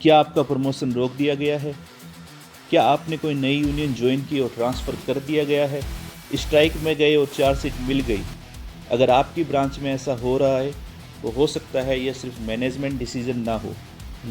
क्या आपका प्रमोशन रोक दिया गया है? क्या आपने कोई नई यूनियन ज्वाइन की और ट्रांसफ़र कर दिया गया है? स्ट्राइक में गए और 4 सीट मिल गई। अगर आपकी ब्रांच में ऐसा हो रहा है तो हो सकता है यह सिर्फ मैनेजमेंट डिसीजन ना हो,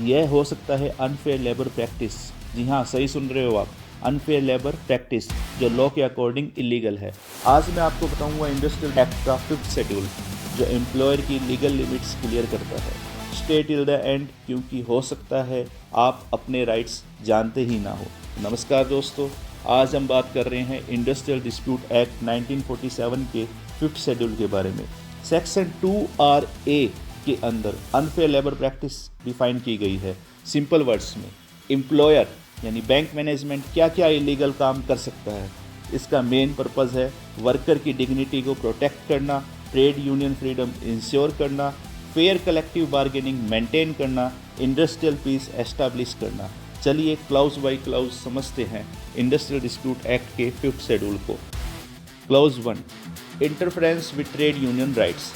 यह हो सकता है अनफेयर लेबर प्रैक्टिस। जी हाँ, सही सुन रहे हो आप, अनफेयर लेबर प्रैक्टिस जो लॉ के अकॉर्डिंग इलीगल है। आज मैं आपको बताऊंगा इंडस्ट्रियल एक्ट का 5th शेड्यूल जो एम्प्लॉयर की लीगल लिमिट्स क्लियर करता है। स्टे टिल द एंड, क्योंकि हो सकता है आप अपने राइट्स जानते ही ना हो। नमस्कार दोस्तों, आज हम बात कर रहे हैं इंडस्ट्रियल डिस्प्यूट एक्ट 1947 के 5th शेड्यूल के बारे में। सेक्शन 2RA के अंदर अनफेयर लेबर प्रैक्टिस डिफाइन की गई है। सिंपल वर्ड्स में एम्प्लॉयर यानी बैंक मैनेजमेंट क्या क्या इलीगल काम कर सकता है। इसका मेन पर्पज़ है वर्कर की डिग्निटी को प्रोटेक्ट करना, ट्रेड यूनियन फ्रीडम इंश्योर करना, फेयर कलेक्टिव बार्गेनिंग मेंटेन करना, इंडस्ट्रियल पीस एस्टैब्लिश करना। चलिए क्लाउज बाय क्लाउज समझते हैं इंडस्ट्रियल डिस्प्यूट एक्ट के 5th शेड्यूल को। Clause 1, interference with trade union rights.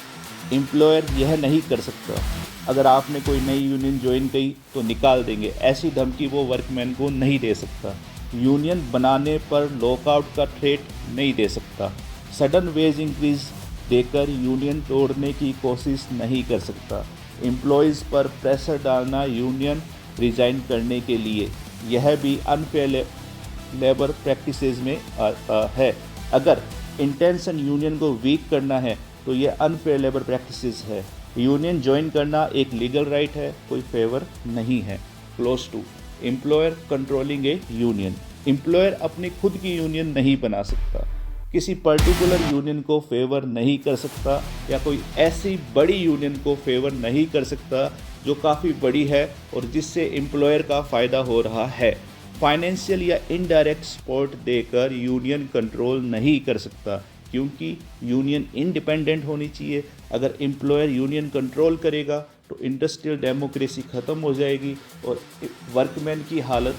Employer यह नहीं कर सकता, अगर आपने कोई नई यूनियन ज्वाइन की तो निकाल देंगे, ऐसी धमकी वो वर्कमैन को नहीं दे सकता। यूनियन बनाने पर लॉकआउट का थ्रेट नहीं दे सकता। सडन वेज इंक्रीज देकर यूनियन तोड़ने की कोशिश नहीं कर सकता। एम्प्लॉयज़ पर प्रेशर डालना यूनियन रिजाइन करने के लिए, यह भी अनफेयर लेबर प्रैक्टिसेस में है। अगर इंटेंशन यूनियन को वीक करना है तो यह अनफेयर लेबर प्रैक्टिसेस है। यूनियन ज्वाइन करना एक लीगल राइट है, कोई फेवर नहीं है। Close 2, employer controlling A union. Employer अपनी खुद की यूनियन नहीं बना सकता, किसी पर्टिकुलर यूनियन को फेवर नहीं कर सकता या कोई ऐसी बड़ी यूनियन को फेवर नहीं कर सकता जो काफ़ी बड़ी है और जिससे एम्प्लॉयर का फ़ायदा हो रहा है। फाइनेंशियल या इनडायरेक्ट सपोर्ट देकर यूनियन कंट्रोल नहीं कर सकता, क्योंकि यूनियन इंडिपेंडेंट होनी चाहिए। अगर एम्प्लॉयर यूनियन कंट्रोल करेगा तो इंडस्ट्रियल डेमोक्रेसी ख़त्म हो जाएगी और वर्कमैन की हालत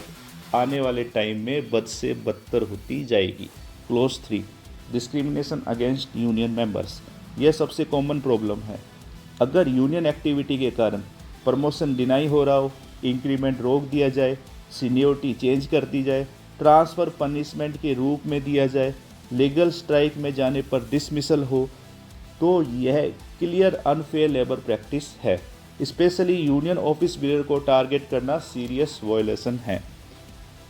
आने वाले टाइम में बद से बदतर होती जाएगी। Close 3, discrimination against union members. यह सबसे कॉमन प्रॉब्लम है। अगर यूनियन एक्टिविटी के कारण प्रमोशन डिनाई हो रहा हो, इंक्रीमेंट रोक दिया जाए, सीनियोरिटी चेंज कर दी जाए, ट्रांसफ़र पनिशमेंट के रूप में दिया जाए, लीगल स्ट्राइक में जाने पर डिसमिसल हो, तो यह क्लियर अनफेयर लेबर प्रैक्टिस है। स्पेशली यूनियन ऑफिस बियर को टारगेट करना सीरियस वायलेशन है।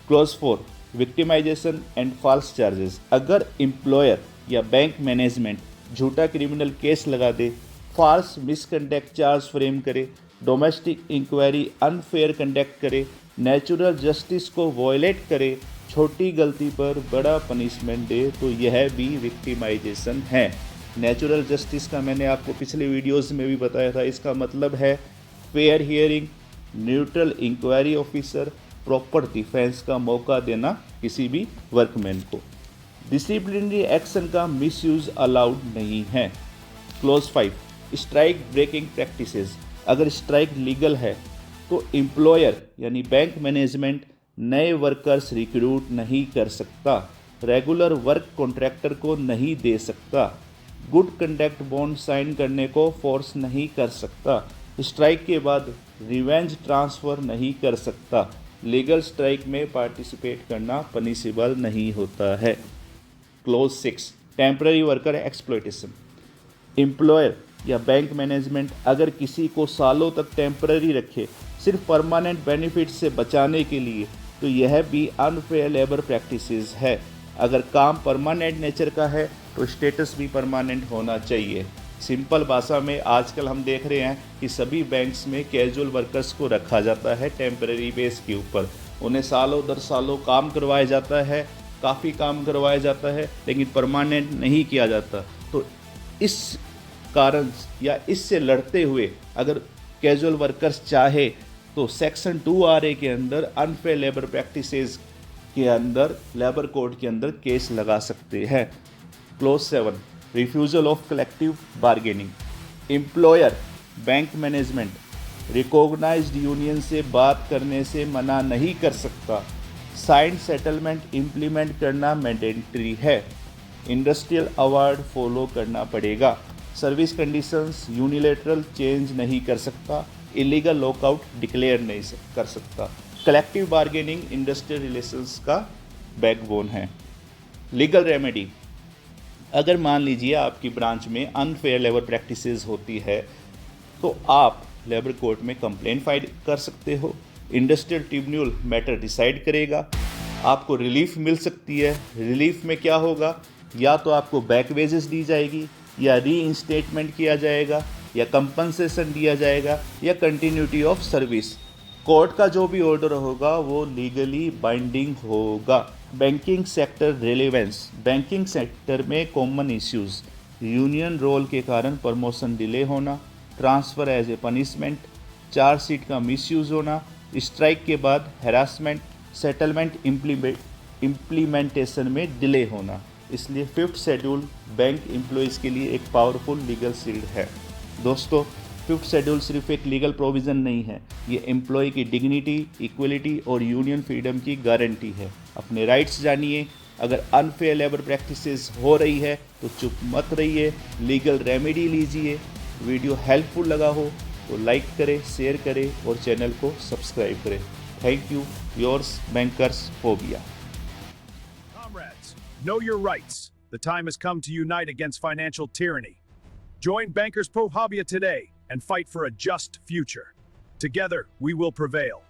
Clause 4, victimisation and false charges. अगर एम्प्लॉयर या बैंक मैनेजमेंट झूठा क्रिमिनल केस लगा दे, फॉल्स मिसकंडक्ट चार्ज फ्रेम करे, डोमेस्टिक इंक्वायरी अनफेयर कंडक्ट करे, नेचुरल जस्टिस को वॉयलेट करे, छोटी गलती पर बड़ा पनिशमेंट दे, तो यह भी विक्टिमाइजेशन है। नेचुरल जस्टिस का मैंने आपको पिछले वीडियोस में भी बताया था। इसका मतलब है fair hearing, neutral inquiry officer, proper defence का मौका देना किसी भी वर्कमैन को। डिसिप्लिनरी एक्शन का मिसयूज अलाउड नहीं है। Clause 5, strike breaking practices. अगर स्ट्राइक लीगल है तो एम्प्लॉयर यानी बैंक मैनेजमेंट नए वर्कर्स रिक्रूट नहीं कर सकता, रेगुलर वर्क कॉन्ट्रैक्टर को नहीं दे सकता, गुड कंडक्ट बॉन्ड साइन करने को फोर्स नहीं कर सकता, स्ट्राइक के बाद रिवेंज ट्रांसफ़र नहीं कर सकता, लीगल स्ट्राइक में पार्टिसिपेट करना पनिशेबल नहीं होता है। Close 6, temporary worker exploitation. Employer या बैंक मैनेजमेंट अगर किसी को सालों तक टेम्पररी रखे सिर्फ परमानेंट बेनिफिट से बचाने के लिए, तो यह भी अनफेयर लेबर प्रैक्टिसेस है। अगर काम परमानेंट नेचर का है तो स्टेटस भी परमानेंट होना चाहिए। सिंपल भाषा में आजकल हम देख रहे हैं कि सभी बैंक्स में कैजुअल वर्कर्स को रखा जाता है टेम्पररी बेस के ऊपर। उन्हें सालों दर सालों काम करवाया जाता है, काफ़ी काम करवाया जाता है, लेकिन परमानेंट नहीं किया जाता। तो इस कारण या इससे लड़ते हुए अगर कैजुअल वर्कर्स चाहे तो सेक्शन 2RA के अंदर अनफेयर लेबर प्रैक्टिसेस के अंदर लेबर कोड के अंदर केस लगा सकते हैं। Clause 7, refusal of collective bargaining. Employer bank management recognised union से बात करने से मना नहीं कर सकता। साइंड सेटलमेंट इम्प्लीमेंट करना मैंडेटरी है। इंडस्ट्रियल अवार्ड फॉलो करना पड़ेगा। सर्विस कंडीशंस यूनिलेटरल चेंज नहीं कर सकता। इलीगल लॉकआउट डिक्लेयर नहीं कर सकता। कलेक्टिव बार्गेनिंग इंडस्ट्रियल रिलेशंस का बैकबोन है। लीगल रेमेडी, अगर मान लीजिए आपकी ब्रांच में अनफेयर लेबर प्रैक्टिसेस होती है तो आप लेबर कोर्ट में कंप्लेंट फाइल कर सकते हो। इंडस्ट्रियल ट्रिब्यूनल मैटर डिसाइड करेगा, आपको रिलीफ मिल सकती है। रिलीफ में क्या होगा, या तो आपको बैक वेजेस दी जाएगी, या री इंस्टेटमेंट किया जाएगा, या कंपनसेशन दिया जाएगा, या कंटिन्यूटी ऑफ सर्विस। कोर्ट का जो भी ऑर्डर होगा वो लीगली बाइंडिंग होगा। Banking sector relevance, banking sector में कॉमन इश्यूज, यूनियन रोल के कारण प्रमोशन डिले होना, transfer as a punishment, chargesheet का मिसयूज़ होना, स्ट्राइक के बाद हैरासमेंट, सेटलमेंट इम्प्लीमेंटेशन में डिले होना। इसलिए 5th शेड्यूल बैंक एम्प्लॉयज़ के लिए एक पावरफुल लीगल शील्ड है। दोस्तों, 5th शेड्यूल सिर्फ एक लीगल प्रोविज़न नहीं है, ये एम्प्लॉय की डिग्निटी, इक्वलिटी और यूनियन फ्रीडम की गारंटी है। अपने राइट्स जानिए। अगर अनफेयर लेबर प्रैक्टिसेस हो रही है तो चुप मत रहिए, लीगल रेमेडी लीजिए। वीडियो हेल्पफुल लगा हो तो लाइक करें, शेयर करें और चैनल को सब्सक्राइब करें। Thank you. Yours bankers phobia. Comrades, know your rights. The time has come to unite against financial tyranny. Join Bankers Pro Hobia today and fight for a just future. Together, we will prevail.